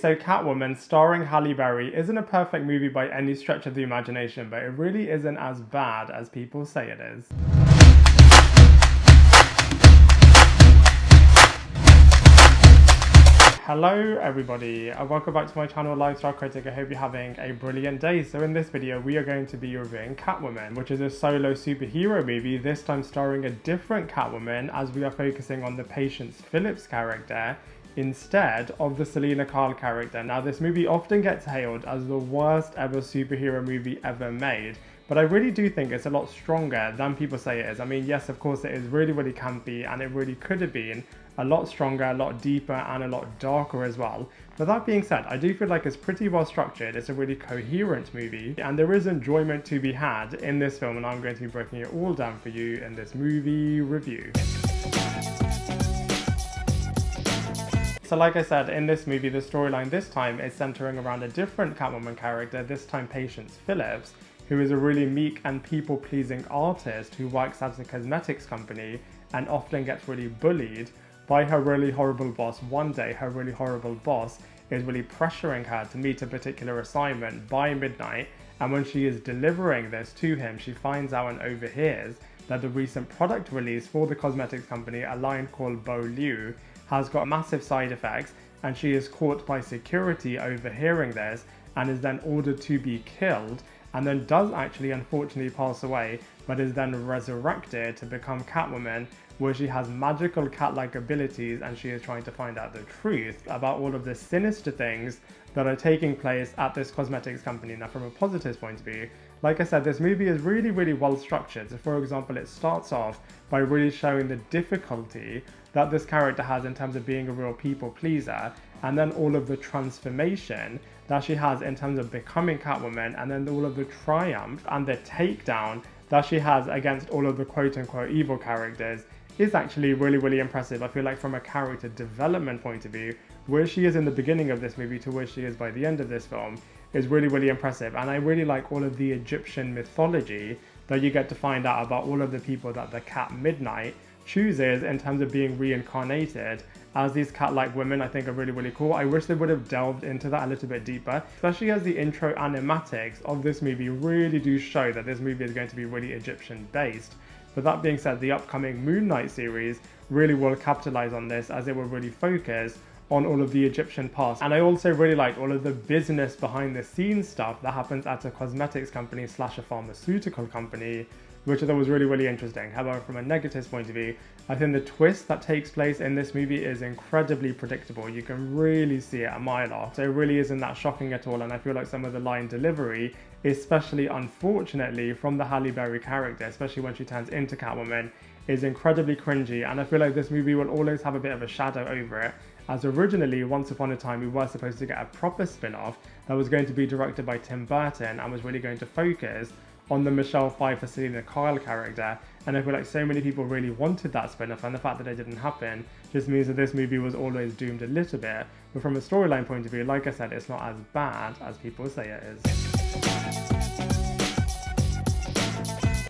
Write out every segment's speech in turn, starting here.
So Catwoman, starring Halle Berry, isn't a perfect movie by any stretch of the imagination, but it really isn't as bad as people say it is. Hello everybody, and welcome back to my channel Lifestyle Critic. I hope you're having a brilliant day. So in this video we are going to be reviewing Catwoman, which is a solo superhero movie, this time starring a different Catwoman, as we are focusing on the Patience Phillips character instead of the Selina Kyle character. Now this movie often gets hailed as the worst ever superhero movie ever made, but I really do think it's a lot stronger than people say it is. I mean, yes, of course it is really campy, and it really could have been a lot stronger, a lot deeper, and a lot darker as well. But that being said, I do feel like it's pretty well structured, it's a really coherent movie, and there is enjoyment to be had in this film, and I'm going to be breaking it all down for you in this movie review. So like I said, in this movie, the storyline this time is centering around a different Catwoman character, this time Patience Phillips, who is a really meek and people-pleasing artist who works at a cosmetics company and often gets really bullied by her really horrible boss. One day, her really horrible boss is really pressuring her to meet a particular assignment by midnight, and when she is delivering this to him, she finds out and overhears that the recent product release for the cosmetics company, a line called Bo Liu, has got massive side effects, and she is caught by security overhearing this and is then ordered to be killed, and then does actually unfortunately pass away, but is then resurrected to become Catwoman, where she has magical cat-like abilities, and she is trying to find out the truth about all of the sinister things that are taking place at this cosmetics company. Now from a positive point of view, like I said, this movie is really well structured. So for example, it starts off by really showing the difficulty that this character has in terms of being a real people pleaser, and then all of the transformation that she has in terms of becoming Catwoman, and then all of the triumph and the takedown that she has against all of the quote-unquote evil characters is actually really impressive. I feel like from a character development point of view, where she is in the beginning of this movie to where she is by the end of this film is really impressive. And I really like all of the Egyptian mythology that you get to find out about all of the people that the Cat Midnight chooses in terms of being reincarnated as these cat-like women. I think are really cool. I wish they would have delved into that a little bit deeper, especially as the intro animatics of this movie really do show that this movie is going to be really Egyptian based. But that being said, the upcoming Moon Knight series really will capitalize on this, as it will really focus on all of the Egyptian past. And I also really like all of the business behind the scenes stuff that happens at a cosmetics company / a pharmaceutical company, which I thought was really interesting. However, from a negative point of view, I think the twist that takes place in this movie is incredibly predictable. You can really see it a mile off. So it really isn't that shocking at all, and I feel like some of the line delivery, especially unfortunately from the Halle Berry character, especially when she turns into Catwoman, is incredibly cringy, and I feel like this movie will always have a bit of a shadow over it, as originally, once upon a time, we were supposed to get a proper spin-off that was going to be directed by Tim Burton and was really going to focus on the Michelle Pfeiffer Selina Kyle character, and I feel like so many people really wanted that spin-off, and the fact that it didn't happen just means that this movie was always doomed a little bit. But from a storyline point of view, like I said, it's not as bad as people say it is.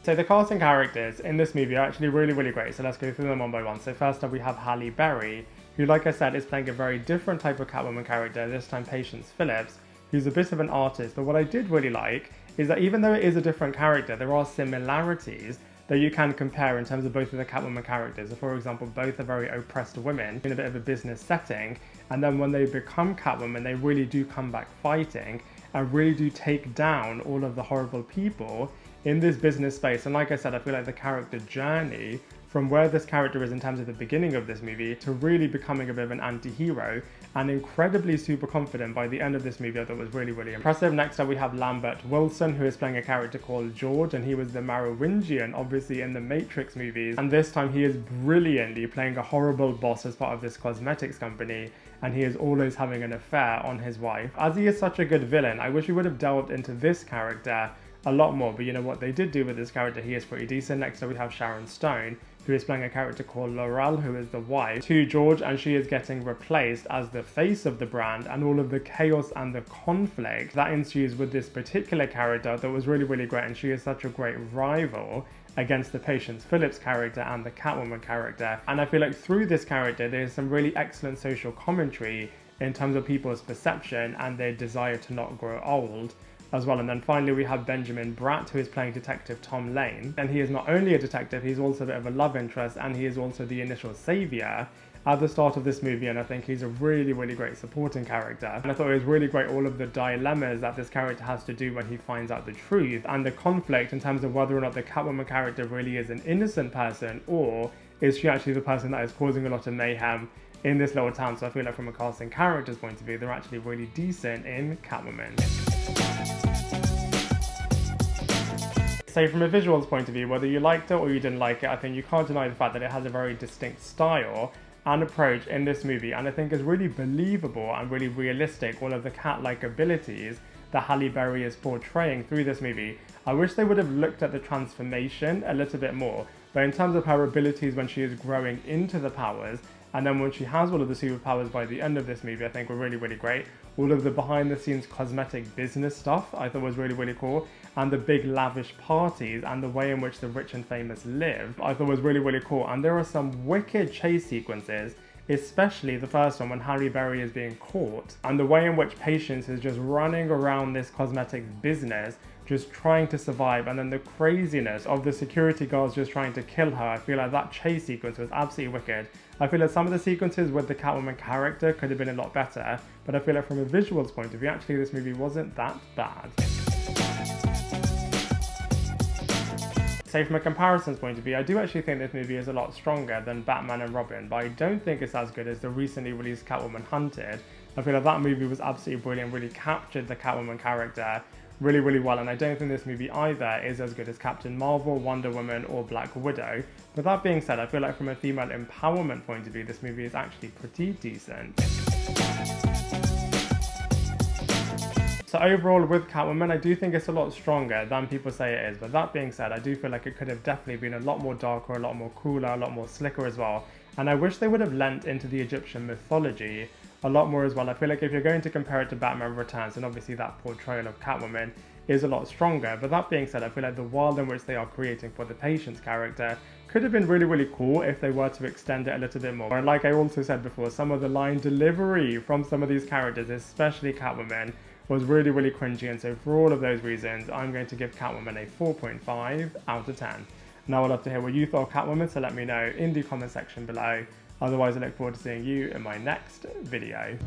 So the casting characters in this movie are actually really great, so let's go through them one by one. So first up we have Halle Berry, who, like I said, is playing a very different type of Catwoman character, this time Patience Phillips, who's a bit of an artist. But what I did really like is that even though it is a different character, there are similarities that you can compare in terms of both of the Catwoman characters. So for example, both are very oppressed women in a bit of a business setting, and then when they become Catwoman, they really do come back fighting and really do take down all of the horrible people in this business space. And like I said, I feel like the character journey from where this character is in terms of the beginning of this movie to really becoming a bit of an anti-hero and incredibly super confident by the end of this movie, I thought was really impressive. Next up we have Lambert Wilson, who is playing a character called George, and he was the Merovingian obviously in the Matrix movies, and this time he is brilliantly playing a horrible boss as part of this cosmetics company, and he is always having an affair on his wife. As he is such a good villain, I wish we would have delved into this character a lot more, but you know what they did do with this character, he is pretty decent. Next up we have Sharon Stone, who is playing a character called Laurel, who is the wife to George, and she is getting replaced as the face of the brand, and all of the chaos and the conflict that ensues with this particular character that was really great, and she is such a great rival against the Patience Phillips character and the Catwoman character. And I feel like through this character there's some really excellent social commentary in terms of people's perception and their desire to not grow old as well. And then finally we have Benjamin Bratt, who is playing Detective Tom Lane, and he is not only a detective, he's also a bit of a love interest, and he is also the initial savior at the start of this movie, and I think he's a really, really great supporting character. And I thought it was really great, all of the dilemmas that this character has to do when he finds out the truth, and the conflict in terms of whether or not the Catwoman character really is an innocent person, or is she actually the person that is causing a lot of mayhem in this little town. So I feel like from a casting character's point of view, they're actually really decent in Catwoman. So from a visuals point of view, whether you liked it or you didn't like it, I think you can't deny the fact that it has a very distinct style and approach in this movie, and I think is really believable and really realistic, all of the cat-like abilities that Halle Berry is portraying through this movie. I wish they would have looked at the transformation a little bit more, but in terms of her abilities when she is growing into the powers, and then when she has all of the superpowers by the end of this movie, I think were really, really great. All of the behind the scenes cosmetic business stuff I thought was really, really cool. And the big lavish parties and the way in which the rich and famous live, I thought was really, really cool. And there are some wicked chase sequences, especially the first one when Halle Berry is being caught. And the way in which Patience is just running around this cosmetics business, just trying to survive, and then the craziness of the security guards just trying to kill her. I feel like that chase sequence was absolutely wicked. I feel like some of the sequences with the Catwoman character could have been a lot better, but I feel like from a visuals point of view, actually this movie wasn't that bad. So from a comparisons point of view, I do actually think this movie is a lot stronger than Batman and Robin, but I don't think it's as good as the recently released Catwoman Hunted. I feel like that movie was absolutely brilliant, really captured the Catwoman character really, really well, and I don't think this movie either is as good as Captain Marvel, Wonder Woman, or Black Widow. But that being said, I feel like from a female empowerment point of view, this movie is actually pretty decent. So overall with Catwoman, I do think it's a lot stronger than people say it is, but that being said, I do feel like it could have definitely been a lot more darker, a lot more cooler, a lot more slicker as well. And I wish they would have lent into the Egyptian mythology a lot more as well. I feel like if you're going to compare it to Batman Returns, and obviously that portrayal of Catwoman is a lot stronger, but that being said, I feel like the world in which they are creating for the Patience character could have been really, really cool if they were to extend it a little bit more. And like I also said before, some of the line delivery from some of these characters, especially Catwoman, was really, really cringy, and so for all of those reasons, I'm going to give Catwoman a 4.5 out of 10. Now I'd love to hear what you thought of Catwoman, so let me know in the comment section below. Otherwise, I look forward to seeing you in my next video.